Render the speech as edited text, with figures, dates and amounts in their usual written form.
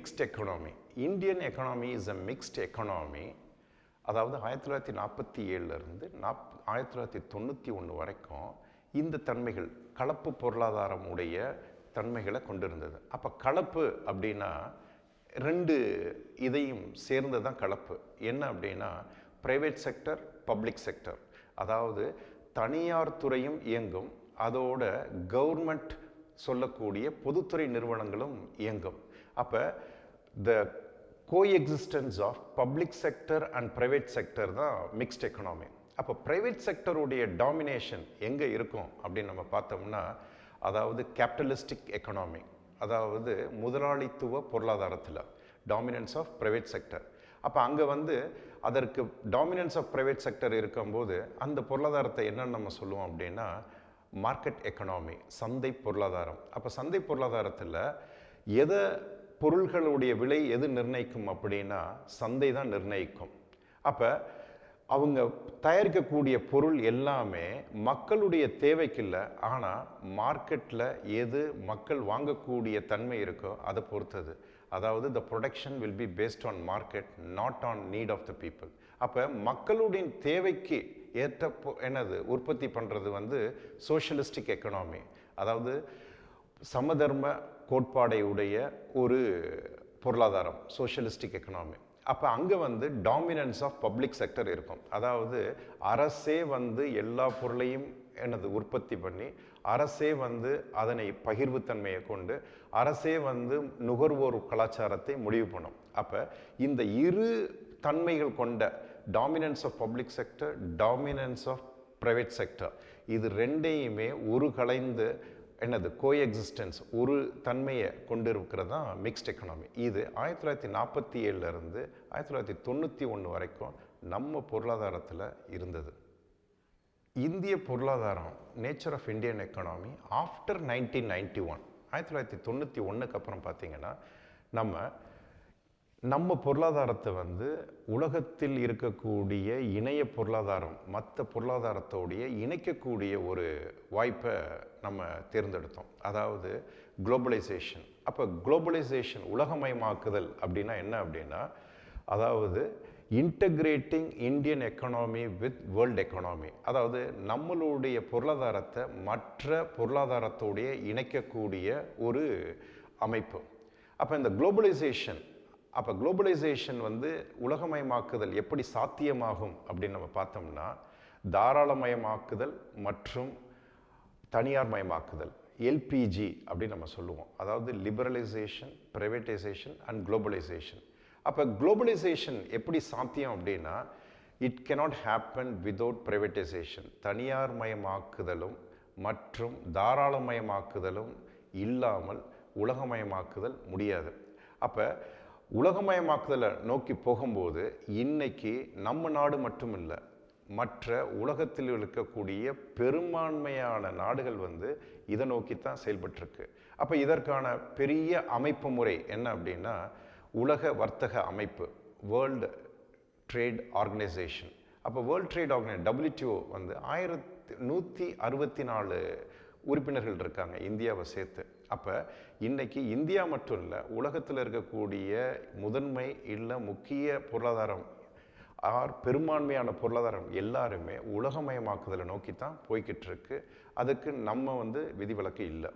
mixed economy. Indian economy is a mixed economy. அதாவது 1947 1991 வரைக்கும் இந்த தன்மைகள் கலப்பு பொருளாதாரம் உடைய தன்மைகளை கொண்டிருந்தது. அப்போ கலப்பு அப்படின்னா ரெண்டு இதையும் சேர்ந்து தான் கலப்பு. என்ன அப்படின்னா ப்ரைவேட் செக்டர், பப்ளிக் செக்டர். அதாவது தனியார் துறையும் இயங்கும், அதோட கவர்மெண்ட் சொல்லக்கூடிய பொதுத்துறை நிறுவனங்களும் இயங்கும். அப்போ the coexistence of public sector and private sector தான் மிக்ஸ்ட் எக்கனாமி. அப்போ ப்ரைவேட் செக்டருடைய டாமினேஷன் எங்கே இருக்கும் அப்படின்னு நம்ம பார்த்தோம்னா, அதாவது கேபிட்டலிஸ்டிக் எக்கனாமி, அதாவது முதலாளித்துவ பொருளாதாரத்தில் டாமினன்ஸ் ஆஃப் ப்ரைவேட் செக்டர். அப்போ அங்கே அதற்கு டாமினன்ஸ் ஆஃப் ப்ரைவேட் செக்டர் இருக்கும்போது அந்த பொருளாதாரத்தை என்னன்னு நம்ம சொல்லுவோம் அப்படின்னா மார்க்கெட் எக்கனாமி, சந்தை பொருளாதாரம். அப்போ சந்தை பொருளாதாரத்தில் எதை பொருள்களுடைய விலை எது நிர்ணயிக்கும் அப்படின்னா சந்தை தான் நிர்ணயிக்கும். அப்போ அவங்க தயாரிக்கக்கூடிய பொருள் எல்லாமே மக்களுடைய தேவைக்கு இல்லை, ஆனால் மார்க்கெட்டில் எது மக்கள் வாங்கக்கூடிய தன்மை இருக்கோ அதை பொறுத்தது. அதாவது the production will be based on market, not on need of the people. அப்போ மக்களுடைய தேவைக்கு ஏற்ற உற்பத்தி பண்ணுறது சோஷியலிஸ்டிக் எக்கனாமி, அதாவது சமதர்ம கோட்பாடை உடைய ஒரு பொருளாதாரம், சோஷியலிஸ்டிக் எக்கனாமி. அப்போ அங்கே டாமினன்ஸ் ஆஃப் பப்ளிக் செக்டர் இருக்கும். அதாவது அரசே எல்லா பொருளையும் உற்பத்தி பண்ணி, அரசே அதனை பகிர்வுத்தன்மையை கொண்டு, அரசே நுகர்வோர் கலாச்சாரத்தை முடிவு பண்ணும். அப்போ இந்த இரு தன்மைகள் கொண்ட dominance of public sector, dominance of private sector, இது ரெண்டையுமே ஒரு கலைந்து கோஎக்ஸிஸ்டன்ஸ், ஒரு தன்மையை கொண்டு இருக்கிறது தான் மிக்ஸ்ட் எக்கனாமி. இது 1947 1991 வரைக்கும் நம்ம பொருளாதாரத்தில் இருந்தது. இந்திய பொருளாதாரம், nature of Indian economy after 1991 1991 அப்புறம் பார்த்தீங்கன்னா நம்ம பொருளாதாரத்தை உலகத்தில் இருக்கக்கூடிய இணைய பொருளாதாரம் மற்ற பொருளாதாரத்தோடைய இணைக்கக்கூடிய ஒரு வாய்ப்பை நம்ம தேர்ந்தெடுத்தோம். அதாவது குளோபலைசேஷன். அப்போ குளோபலைசேஷன், உலகமயமாக்குதல் அப்படின்னா என்ன அப்படின்னா, அதாவது integrating Indian economy with world economy. அதாவது நம்மளுடைய பொருளாதாரத்தை மற்ற பொருளாதாரத்தோடைய இணைக்கக்கூடிய ஒரு அமைப்பு. அப்போ இந்த குளோபலைசேஷன், அப்போ குளோபலைசேஷன் உலகமயமாக்குதல் எப்படி சாத்தியமாகும் அப்படின்னு நம்ம பார்த்தோம்னா, தாராளமயமாக்குதல் மற்றும் தனியார் மயமாக்குதல், எல்பிஜி அப்படின்னு நம்ம சொல்லுவோம். அதாவது லிபரலைசேஷன், ப்ரைவேட்டைசேஷன் அண்ட் குளோபலைசேஷன். அப்போ குளோபலைசேஷன் எப்படி சாத்தியம் அப்படின்னா, it cannot happen without privatisation. தனியார் மயமாக்குதலும் மற்றும் தாராளமயமாக்குதலும் இல்லாமல் உலகமயமாக்குதல் முடியாது. அப்போ உலகமயமாக்குதலை நோக்கி போகும்போது இன்னைக்கு நம்ம நாடு மட்டும் இல்லை, மற்ற உலகத்தில் இருக்கக்கூடிய பெரும்பான்மையான நாடுகள் இதை நோக்கித்தான் செயல்பட்டுருக்கு. அப்போ இதற்கான பெரிய அமைப்பு முறை என்ன அப்படின்னா உலக வர்த்தக அமைப்பு, வேர்ல்டு ட்ரேட் ஆர்கனைசேஷன். அப்போ வேர்ல்டு ட்ரேட் WTO 1164 உறுப்பினர்கள் இருக்காங்க, இந்தியாவை சேர்த்து. அப்போ இன்னைக்கு இந்தியா மட்டும் இல்லை, உலகத்தில் இருக்கக்கூடிய முதன்மை இல்லை முக்கிய பொருளாதாரம் பெரும்பான்மையான பொருளாதாரம் எல்லாருமே உலகமயமாக்குதலை நோக்கி தான் போய்கிட்டு இருக்கு. அதுக்கு நம்ம விதிவிலக்கு இல்லை.